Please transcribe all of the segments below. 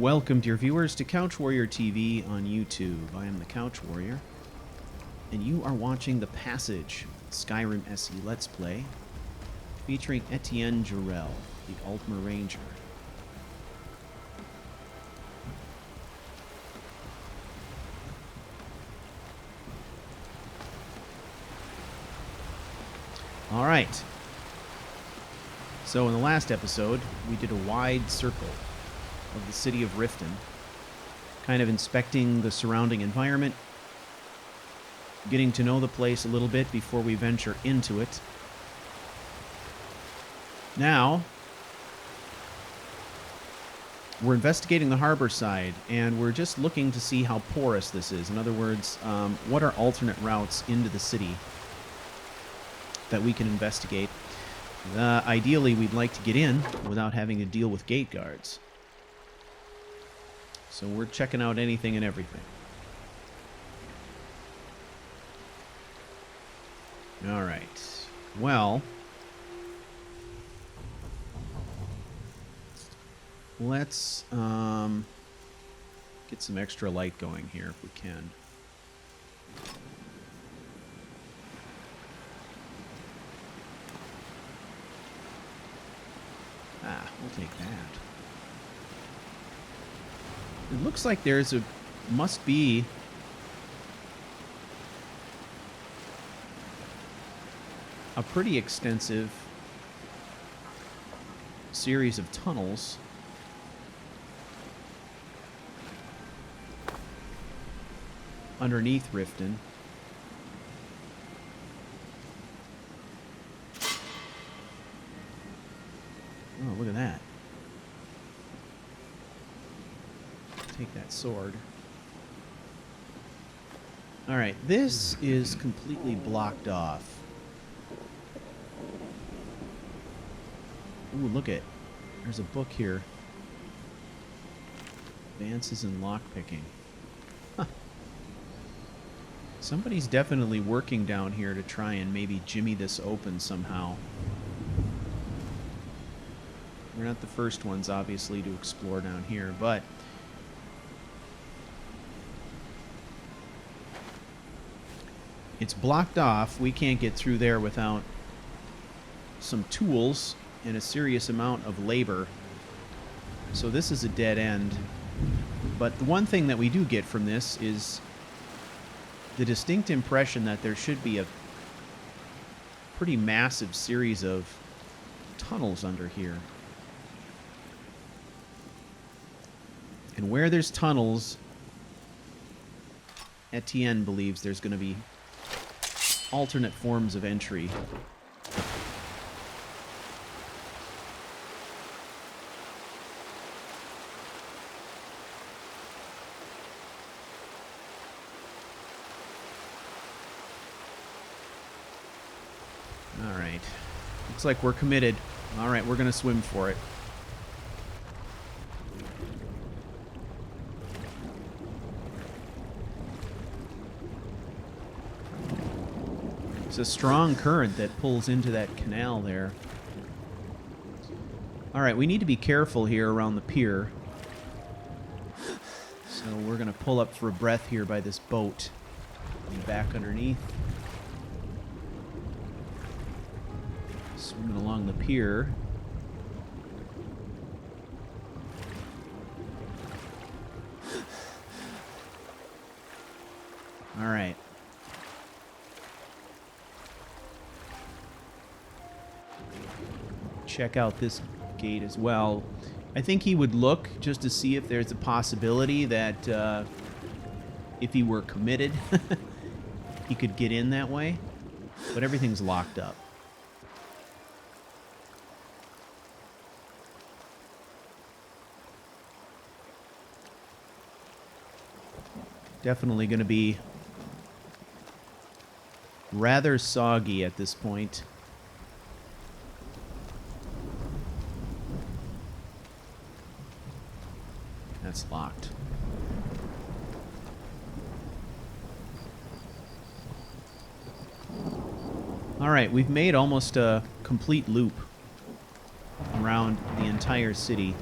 Welcome, dear viewers, to Couch Warrior TV on YouTube. I am the Couch Warrior, and you are watching the Passage Skyrim SE Let's Play, featuring Ettient Jorel, the Altmer Ranger. Alright. So in the last episode, we did a wide circle of the city of Rifton, kind of inspecting the surrounding environment, getting to know the place a little bit before we venture into it. Now, we're investigating the Harborside, and we're just looking to see how porous this is. In other words, what are alternate routes into the city that we can investigate. Ideally, we'd like to get in without having to deal with gate guards. So we're checking out anything and everything. All right. Well, let's get some extra light going here if we can. We'll take that. It looks like there's must be a pretty extensive series of tunnels underneath Rifton. Oh, look at that. Take that sword. Alright, this is completely blocked off. Ooh, look at. There's a book here. Advances in lockpicking. Huh. Somebody's definitely working down here to try and maybe jimmy this open somehow. We're not the first ones, obviously, to explore down here, but it's blocked off. We can't get through there without some tools and a serious amount of labor. So this is a dead end. But the one thing that we do get from this is the distinct impression that there should be a pretty massive series of tunnels under here. And where there's tunnels, Ettient believes there's going to be alternate forms of entry. All right. Looks like we're committed. All right, we're going to swim for it. It's a strong current that pulls into that canal there. Alright, we need to be careful here around the pier. So we're going to pull up for a breath here by this boat. And back underneath. Swimming along the pier. Alright. Check out this gate as well. I think he would look just to see if there's a possibility that if he were committed, he could get in that way. But everything's locked up. Definitely going to be rather soggy at this point. That's locked. Alright, we've made almost a complete loop around the entire city.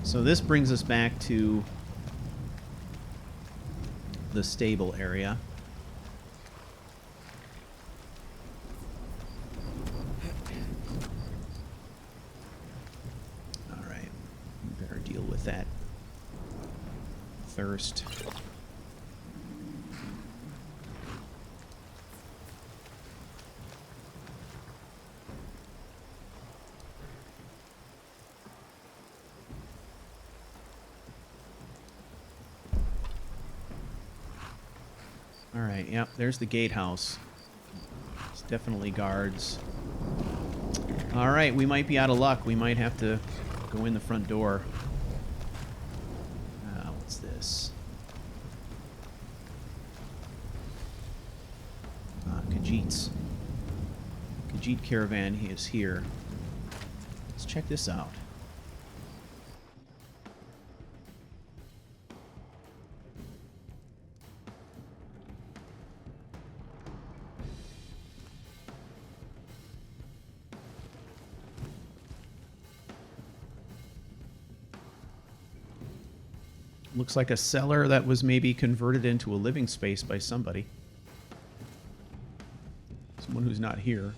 So this brings us back to the stable area. All right, we better deal with that thirst. Alright, yep, there's the gatehouse. It's definitely guards. Alright, we might be out of luck. We might have to go in the front door. What's this? Khajiits. Khajiit caravan is here. Let's check this out. Looks like a cellar that was maybe converted into a living space by somebody. Someone who's not here.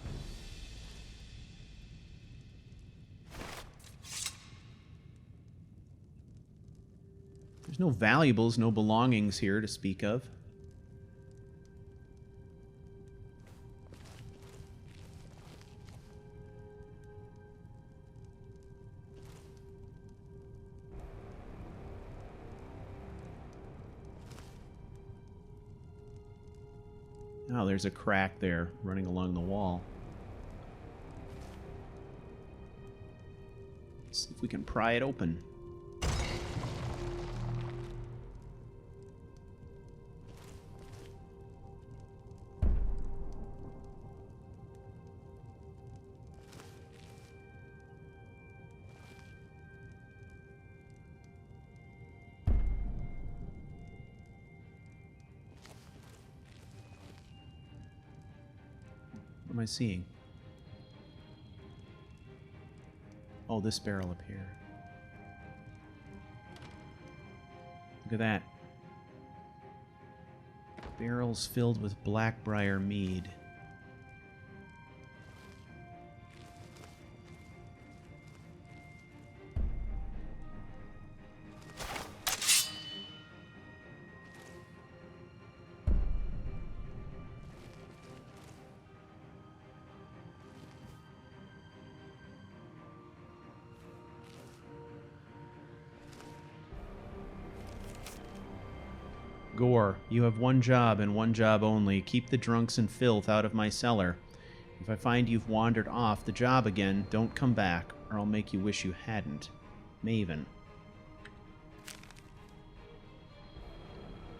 There's no valuables, no belongings here to speak of. Oh, there's a crack there running along the wall. Let's see if we can pry it open. What am I seeing? Oh, this barrel up here. Look at that. Barrels filled with Blackbriar mead. Gore, you have one job and one job only. Keep the drunks and filth out of my cellar. If I find you've wandered off the job again, don't come back, or I'll make you wish you hadn't. Maven.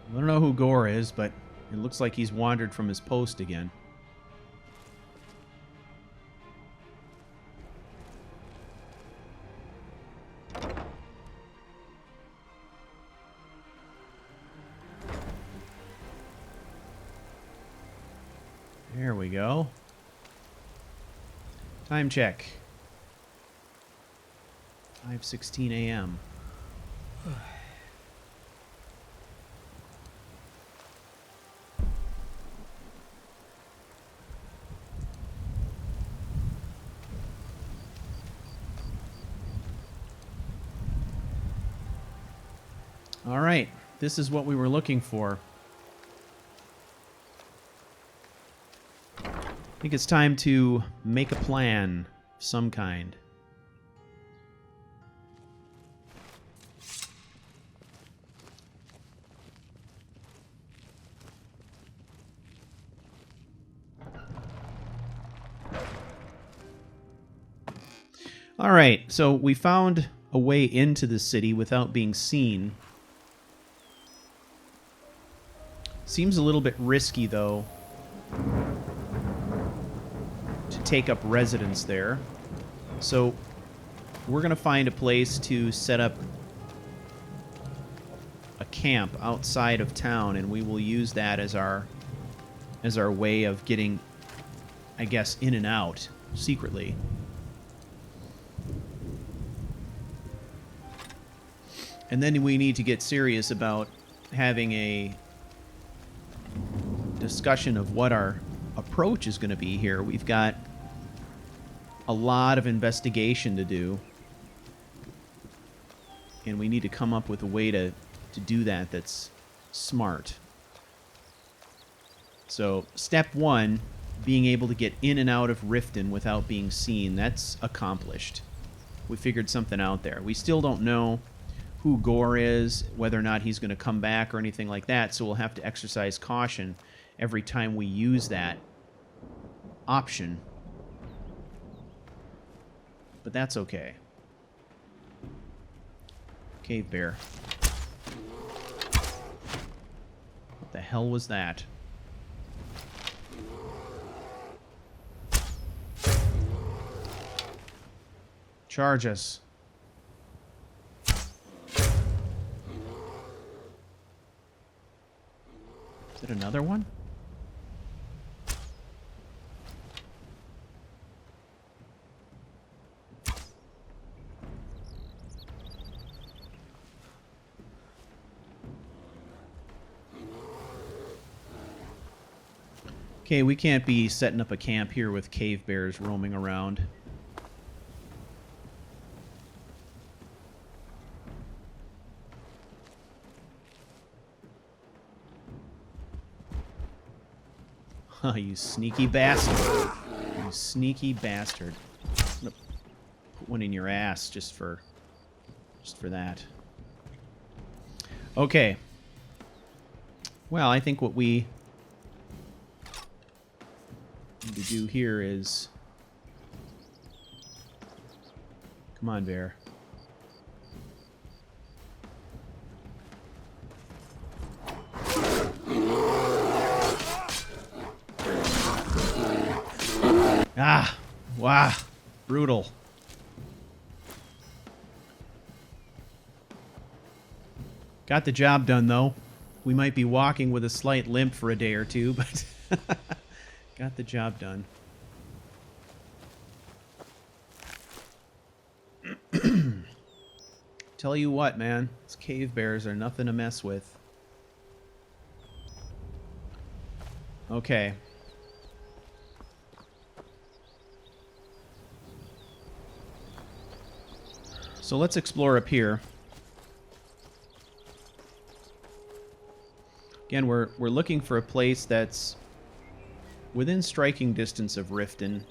I don't know who Gore is, but it looks like he's wandered from his post again. There we go. Time check. 5:16 a.m. All right, this is what we were looking for. I think it's time to make a plan of some kind. All right, so we found a way into the city without being seen. Seems a little bit risky, though, to take up residence there. So we're going to find a place to set up a camp outside of town, and we will use that as our way of getting, I guess, in and out secretly. And then we need to get serious about having a discussion of what our approach is going to be here. We've got a lot of investigation to do, and we need to come up with a way to do that that's smart. So, step one, being able to get in and out of Rifton without being seen, that's accomplished. We figured something out there. We still don't know who Gore is, whether or not he's going to come back or anything like that, so we'll have to exercise caution every time we use that option. But that's okay. Cave bear. What the hell was that? Charge us. Is it another one? Okay, we can't be setting up a camp here with cave bears roaming around. Huh, you sneaky bastard. You sneaky bastard. I'm gonna put one in your ass just for that. Okay. Well, I think what we need to do here is... Come on, bear. Ah! Wow! Brutal. Got the job done, though. We might be walking with a slight limp for a day or two, but... got the job done. Tell you what, man. These cave bears are nothing to mess with. Okay. So let's explore up here. Again, we're looking for a place that's within striking distance of Rifton.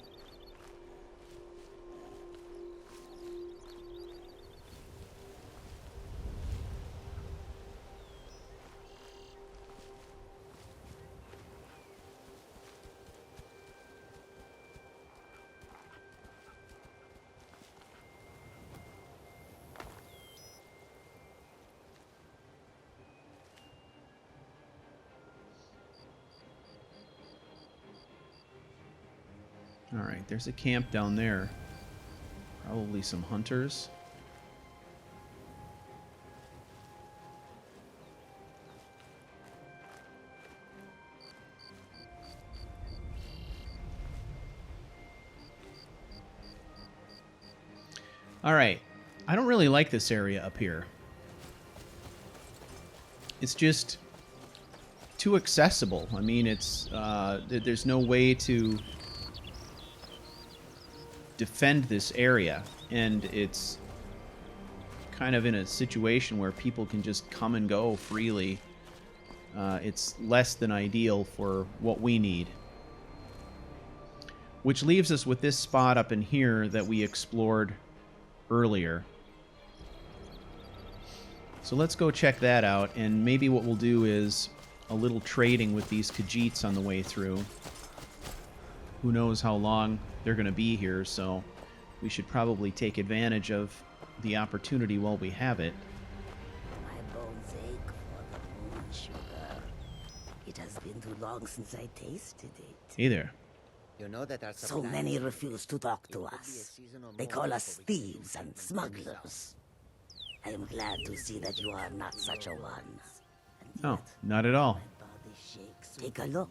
Alright, there's a camp down there. Probably some hunters. Alright, I don't really like this area up here. It's just too accessible. I mean, it's there's no way to defend this area, and it's kind of in a situation where people can just come and go freely. It's less than ideal for what we need. Which leaves us with this spot up in here that we explored earlier. So let's go check that out, and maybe what we'll do is a little trading with these Khajiits on the way through. Who knows how long they're going to be here, so we should probably take advantage of the opportunity while we have it. My bones ache for the moon sugar. It has been too long since I tasted it. Hey there. You know that our So many refuse to talk to us. They call us thieves and smugglers. I am glad to see that you are not such a one. Oh, not at all. My body shakes. Take a look.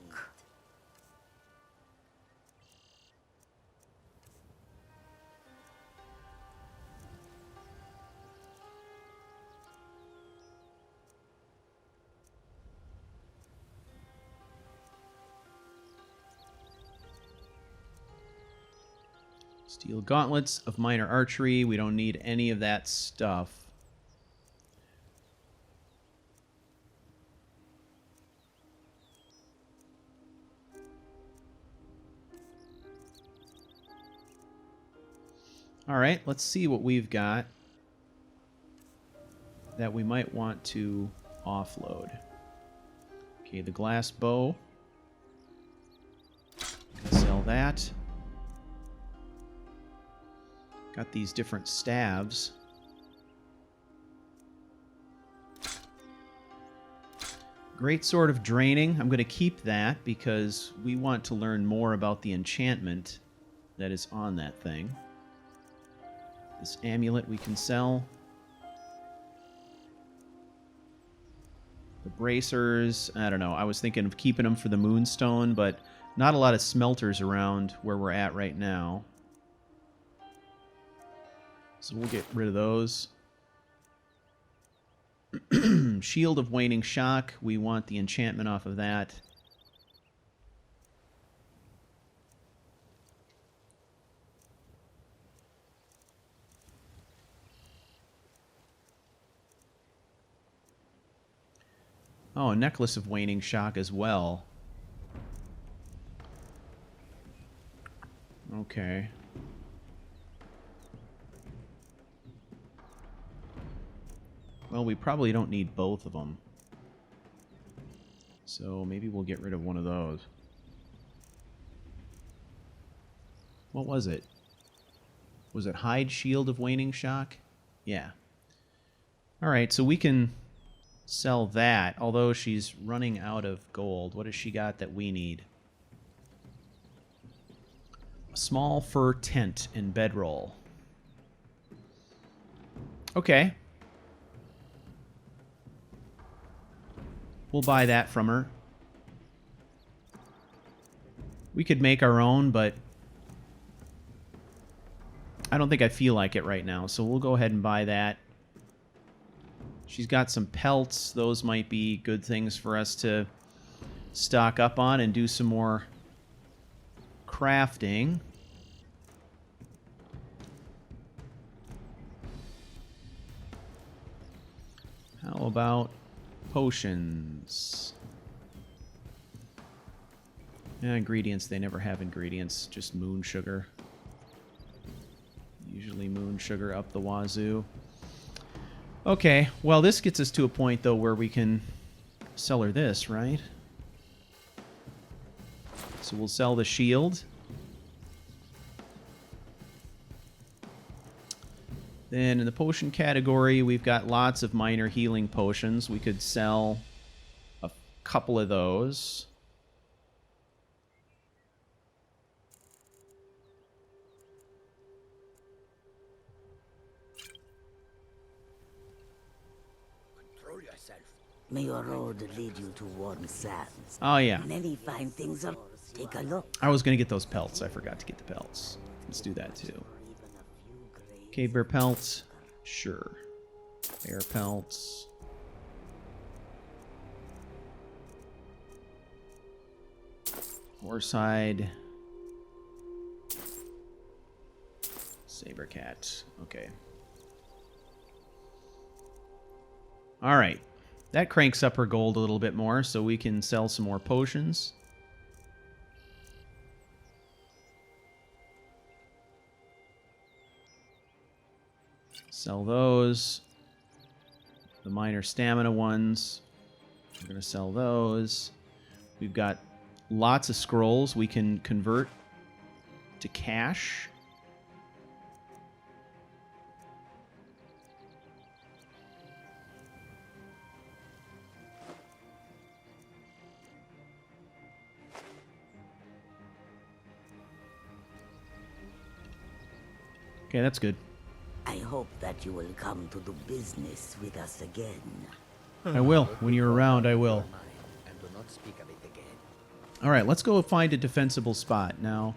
Steel gauntlets of minor archery. We don't need any of that stuff. All right, let's see what we've got that we might want to offload. Okay, the glass bow. Sell that. Got these different staves. Great sword of draining. I'm going to keep that because we want to learn more about the enchantment that is on that thing. This amulet we can sell. The bracers, I don't know. I was thinking of keeping them for the moonstone, but not a lot of smelters around where we're at right now. So we'll get rid of those. Shield of Waning Shock. We want the enchantment off of that. Oh, a Necklace of Waning Shock as well. Okay. Well, we probably don't need both of them. So maybe we'll get rid of one of those. What was it? Was it Hide Shield of Waning Shock? Yeah. Alright, so we can sell that, although she's running out of gold. What has she got that we need? A small fur tent and bedroll. Okay. We'll buy that from her. We could make our own, but I don't think I feel like it right now, so we'll go ahead and buy that. She's got some pelts. Those might be good things for us to stock up on and do some more crafting. How about potions? Yeah, ingredients. They never have ingredients. Just moon sugar. Usually moon sugar up the wazoo. Okay, well, this gets us to a point, though, where we can sell her this, right? So we'll sell the shield. Then in the potion category, we've got lots of minor healing potions. We could sell a couple of those. May your road lead you to warm sands. Oh, yeah. Many fine things are. Take a look. I was going to get those pelts. I forgot to get the pelts. Let's do that, too. Cave bear pelts. Sure. Bear pelts. Harborside. Saber cat. Okay. All right. That cranks up her gold a little bit more, so we can sell some more potions. Sell those. The minor stamina ones. We're going to sell those. We've got lots of scrolls we can convert to cash. Okay, that's good. I hope that you will come to do business with us again. I will. When you're around, I will. All right, let's go find a defensible spot. Now,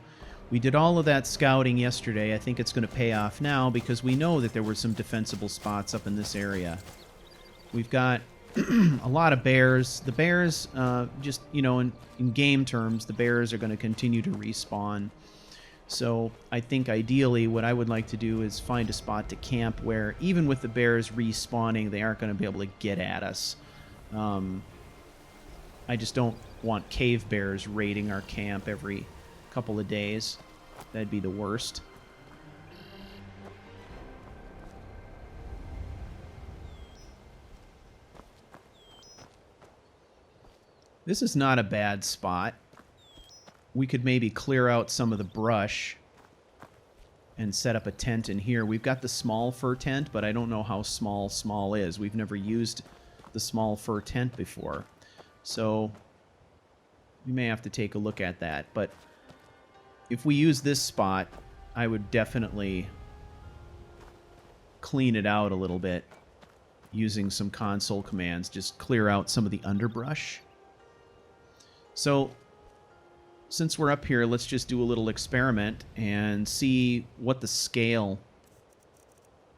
we did all of that scouting yesterday. I think it's going to pay off now because we know that there were some defensible spots up in this area. We've got a lot of bears. The bears, just, you know, in game terms, the bears are going to continue to respawn. So I think ideally what I would like to do is find a spot to camp where even with the bears respawning, they aren't going to be able to get at us. I just don't want cave bears raiding our camp every couple of days. That'd be the worst. This is not a bad spot. We could maybe clear out some of the brush and set up a tent in here. We've got the small fur tent, but I don't know how small is. We've never used the small fur tent before. So we may have to take a look at that. But if we use this spot, I would definitely clean it out a little bit using some console commands. Just clear out some of the underbrush. So since we're up here, let's just do a little experiment and see what the scale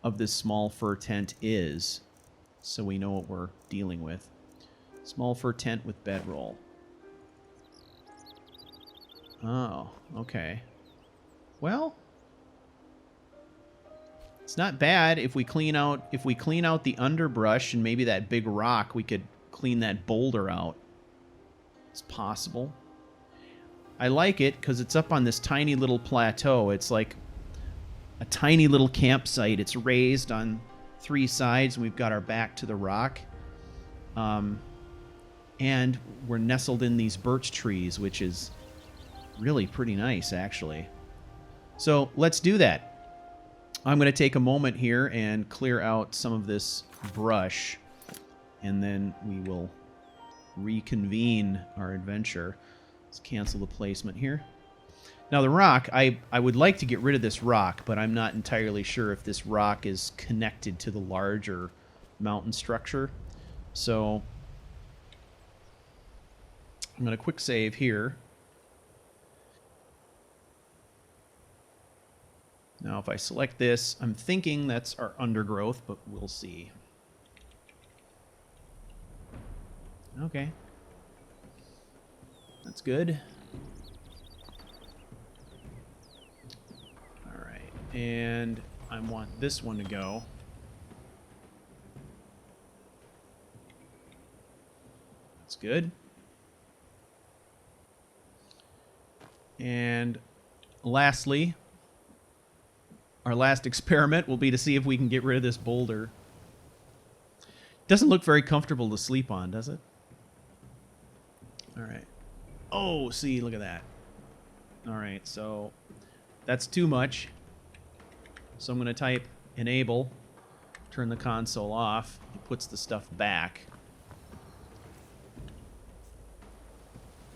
of this small fur tent is, so we know what we're dealing with. Small fur tent with bedroll. Oh, okay. Well, it's not bad. If we clean out the underbrush and maybe that big rock, we could clean that boulder out. It's possible. I like it because it's up on this tiny little plateau. It's like a tiny little campsite. It's raised on 3 sides, and we've got our back to the rock. And we're nestled in these birch trees, which is really pretty nice, actually. So let's do that. I'm going to take a moment here and clear out some of this brush, and then we will reconvene our adventure. Let's cancel the placement here. Now the rock, I would like to get rid of this rock, but I'm not entirely sure if this rock is connected to the larger mountain structure. So I'm going to quick save here. Now if I select this, I'm thinking that's our undergrowth, but we'll see. Okay. That's good. Alright, and I want this one to go. That's good. And lastly, our last experiment will be to see if we can get rid of this boulder. Doesn't look very comfortable to sleep on, does it? Alright. Oh, see, look at that. Alright, so that's too much. So I'm going to type enable, turn the console off. It puts the stuff back.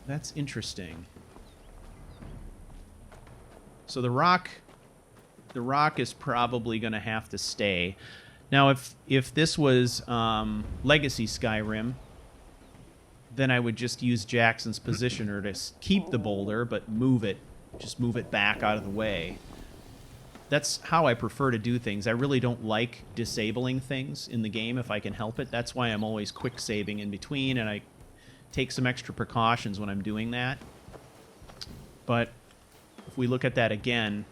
That's interesting. So the rock is probably going to have to stay. Now, if this was Legacy Skyrim, then I would just use Jackson's positioner to keep the boulder, but just move it back out of the way. That's how I prefer to do things. I really don't like disabling things in the game if I can help it. That's why I'm always quick saving in between, and I take some extra precautions when I'm doing that. But if we look at that again,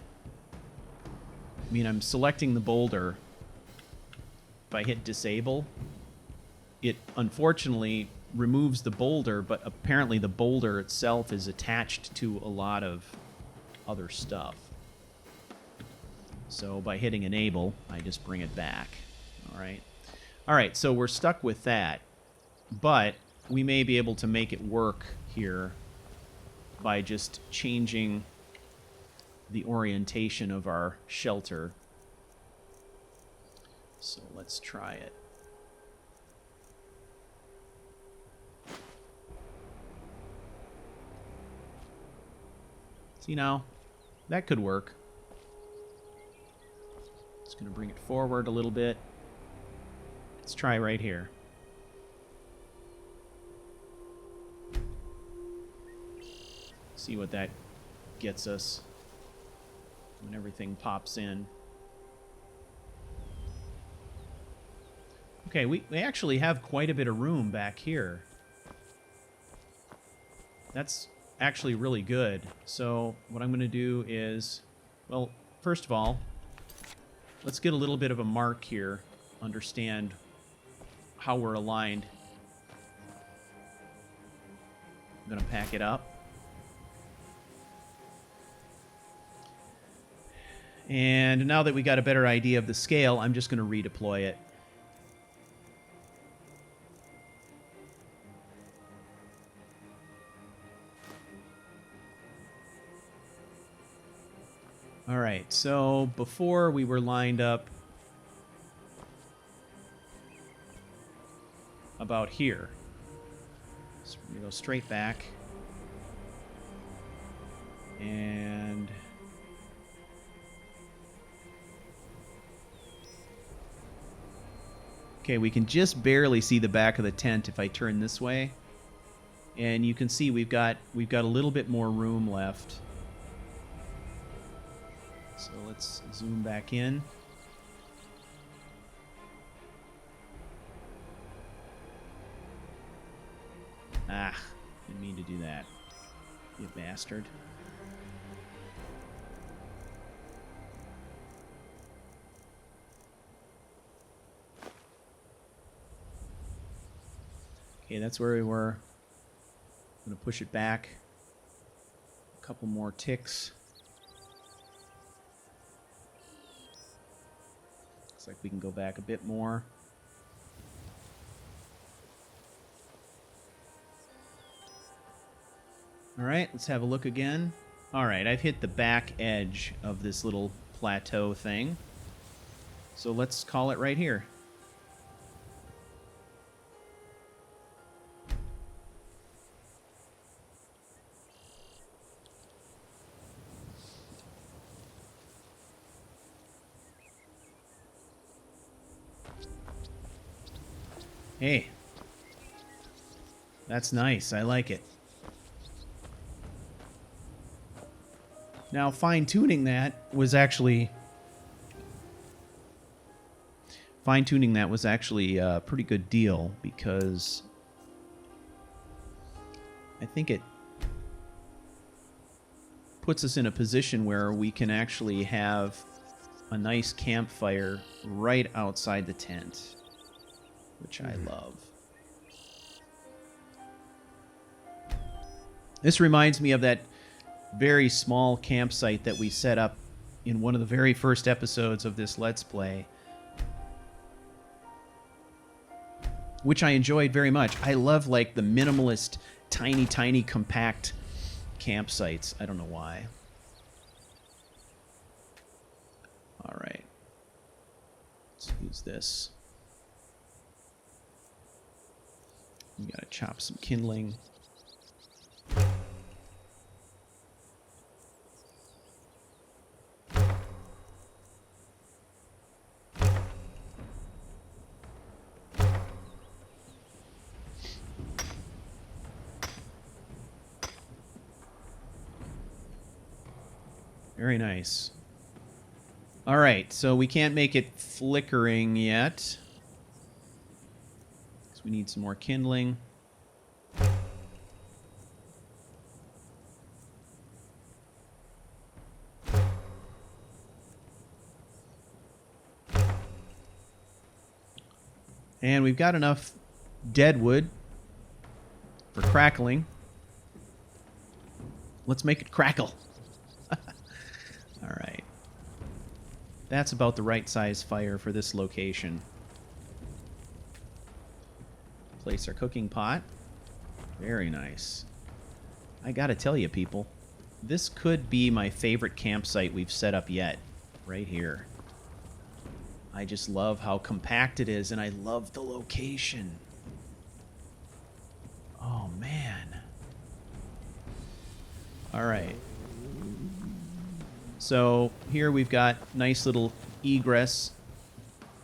I mean, I'm selecting the boulder. If I hit disable, it unfortunately removes the boulder, but apparently the boulder itself is attached to a lot of other stuff. So by hitting enable, I just bring it back. All right, so we're stuck with that, but we may be able to make it work here by just changing the orientation of our shelter. So let's try it. See now, that could work. Just going to bring it forward a little bit. Let's try right here. See what that gets us when everything pops in. Okay, we actually have quite a bit of room back here. That's actually really good. So what I'm going to do is, well, first of all, let's get a little bit of a mark here, understand how we're aligned. I'm going to pack it up. And now that we got a better idea of the scale, I'm just going to redeploy it. All right, so before we were lined up about here. So we're going to go straight back. And okay, we can just barely see the back of the tent if I turn this way. And you can see we've got a little bit more room left. So let's zoom back in. Ah, didn't mean to do that. You bastard. Okay, that's where we were. I'm going to push it back a couple more ticks. Looks like we can go back a bit more. All right, let's have a look again. All right, I've hit the back edge of this little plateau thing. So let's call it right here. Hey, that's nice. I like it. Now, fine-tuning that was actually a pretty good deal because I think it puts us in a position where we can actually have a nice campfire right outside the tent, which I love. This reminds me of that very small campsite that we set up in one of the very first episodes of this Let's Play, which I enjoyed very much. I love, like, the minimalist, tiny, compact campsites. I don't know why. All right. Let's use this. We gotta chop some kindling. Very nice. All right, so we can't make it flickering yet. So we need some more kindling. And we've got enough dead wood for crackling. Let's make it crackle. All right. That's about the right size fire for this location. Place our cooking pot. Very nice. I gotta tell you, people, this could be my favorite campsite we've set up yet. Right here. I just love how compact it is, and I love the location. Oh, man. All right. So here we've got nice little egress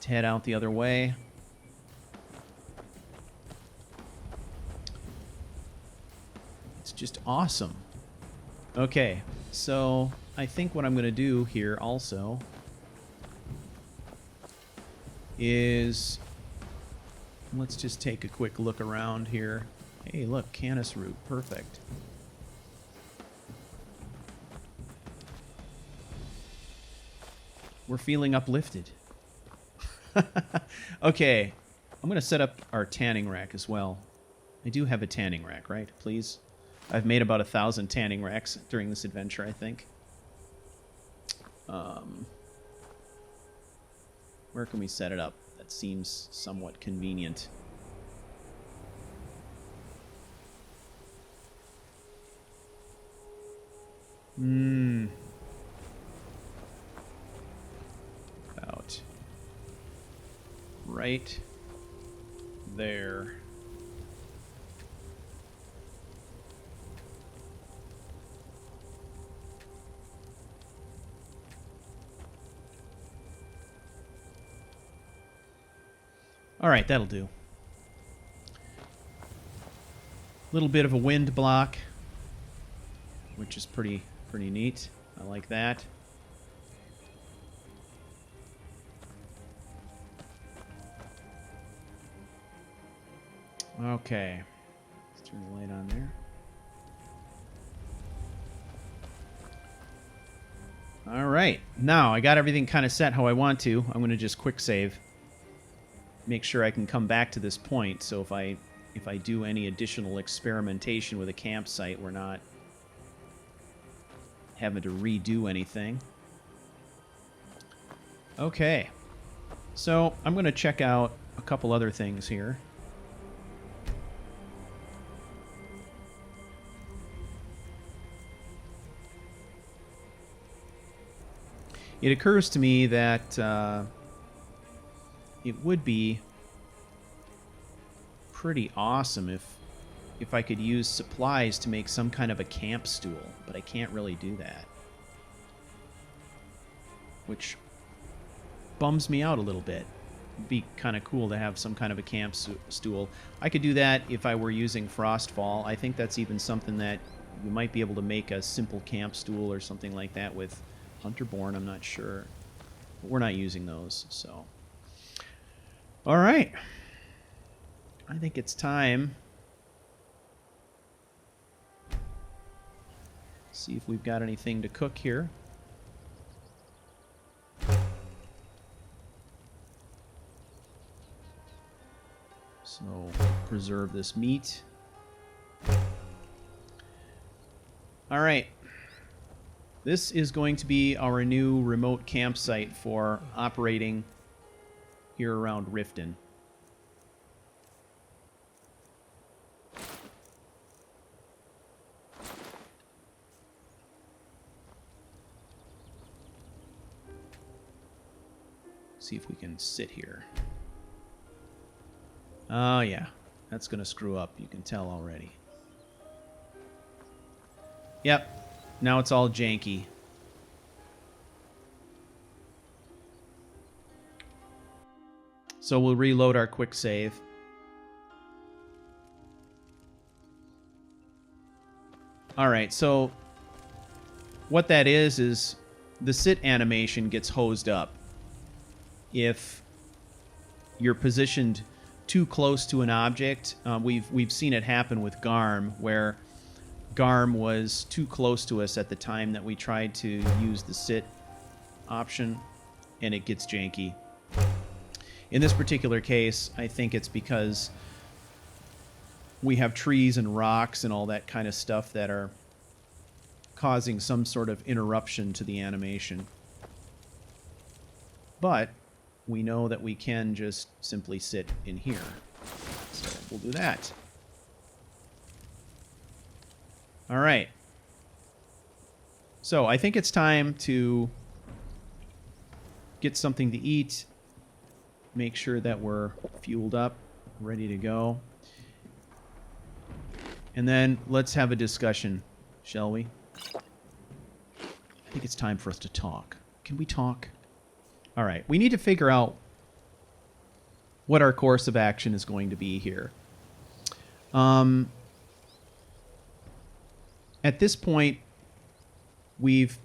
to head out the other way. It's just awesome. Okay, so I think what I'm going to do here also is, let's just take a quick look around here. Hey, look, canis root, perfect. We're feeling uplifted. Okay. I'm going to set up our tanning rack as well. I do have a tanning rack, right? Please. I've made about 1,000 tanning racks during this adventure, I think. Where can we set it up? That seems somewhat convenient. About right there. All right, that'll do. Little bit of a wind block, which is pretty neat. I like that. Okay. Let's turn the light on there. All right. Now, I got everything kind of set how I want to. I'm going to just quick save. Make sure I can come back to this point, so if I do any additional experimentation with a campsite, we're not having to redo anything. Okay. So, I'm going to check out a couple other things here. It occurs to me that it would be pretty awesome if I could use supplies to make some kind of a camp stool, but I can't really do that. Which bums me out a little bit. It'd be kind of cool to have some kind of a camp stool. I could do that if I were using Frostfall. I think that's even something that you might be able to make a simple camp stool or something like that with Hunterborn, I'm not sure. But we're not using those, so. All right. I think it's time. See if we've got anything to cook here. So, preserve this meat. All right. This is going to be our new remote campsite for operating here around Rifton. See if we can sit here. Oh yeah, that's gonna screw up, you can tell already. Yep. Now it's all janky. So we'll reload our quick save. Alright, so what that is the sit animation gets hosed up if you're positioned too close to an object. We've seen it happen with Garm, where Garm was too close to us at the time that we tried to use the sit option, and it gets janky. In this particular case, I think it's because we have trees and rocks and all that kind of stuff that are causing some sort of interruption to the animation. But we know that we can just simply sit in here. So we'll do that. All right. So I think it's time to get something to eat, make sure that we're fueled up, ready to go. And then let's have a discussion, shall we? I think it's time for us to talk. Can we talk? All right. We need to figure out what our course of action is going to be here. At this point, we've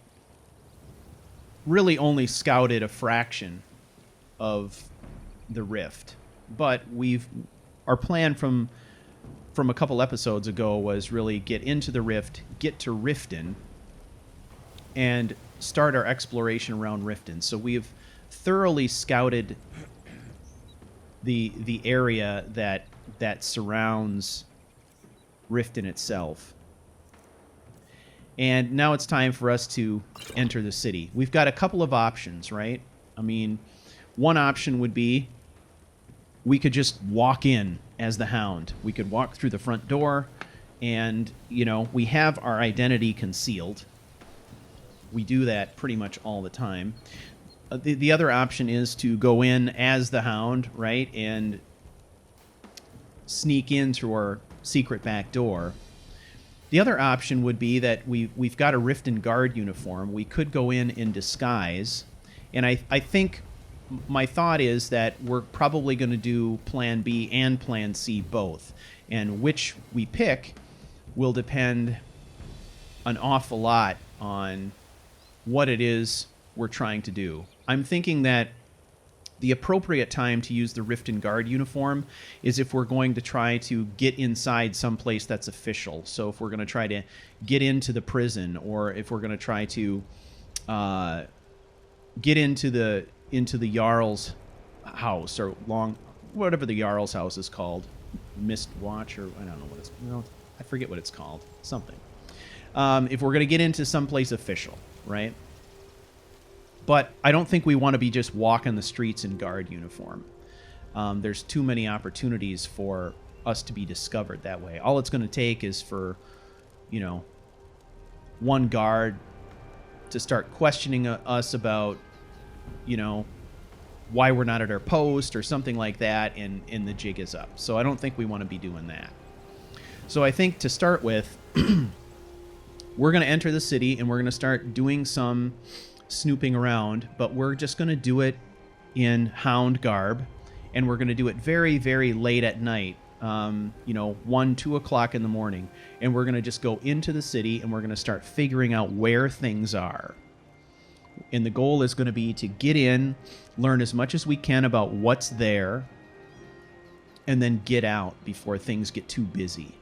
really only scouted a fraction of the rift, but our plan from a couple episodes ago was really get into the rift, get to Rifton, and start our exploration around Rifton. So we've thoroughly scouted the area that surrounds Rifton itself. And now it's time for us to enter the city. We've got a couple of options, right? I mean, one option would be we could just walk in as the Hound. We could walk through the front door and, you know, we have our identity concealed. We do that pretty much all the time. The other option is to go in as the Hound, right, and sneak in through our secret back door. The other option would be that we've got a Rifton guard uniform. We could go in disguise. And I think my thought is that we're probably going to do Plan B and Plan C both. And which we pick will depend an awful lot on what it is we're trying to do. I'm thinking that the appropriate time to use the Rifton guard uniform is if we're going to try to get inside someplace that's official. So if we're going to try to get into the prison, or if we're going to try to get into the Jarl's house, or whatever the Jarl's house is called, Mist Watch, or I don't know what it's, I forget what it's called, something. If we're going to get into someplace official, right? But I don't think we want to be just walking the streets in guard uniform. There's too many opportunities for us to be discovered that way. All it's going to take is for, you know, one guard to start questioning us about, you know, why we're not at our post or something like that, and the jig is up. So I don't think we want to be doing that. So I think to start with, we're going to enter the city and we're going to start doing some snooping around, but we're just going to do it in Hound garb, and we're going to do it very, very late at night, 1, 2 o'clock in the morning, and we're going to just go into the city and we're going to start figuring out where things are. And the goal is going to be to get in, learn as much as we can about what's there, and then get out before things get too busy.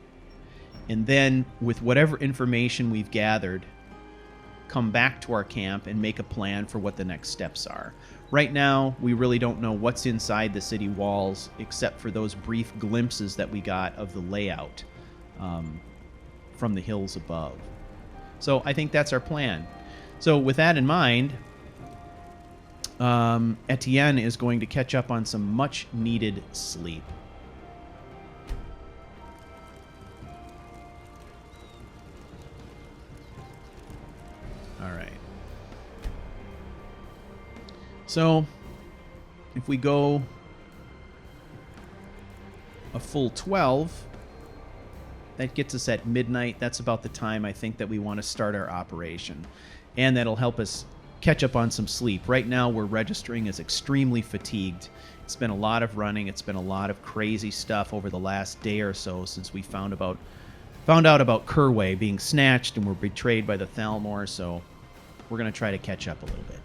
And then, with whatever information we've gathered, come back to our camp and make a plan for what the next steps are. Right now, we really don't know what's inside the city walls, except for those brief glimpses that we got of the layout from the hills above. So I think that's our plan. So with that in mind, Etienne is going to catch up on some much-needed sleep. All right. So, if we go a full 12, that gets us at midnight. That's about the time I think that we want to start our operation. And that'll help us catch up on some sleep. Right now, we're registering as extremely fatigued. It's been a lot of running. It's been a lot of crazy stuff over the last day or so since we found out about Kerway being snatched and were betrayed by the Thalmor, so we're going to try to catch up a little bit.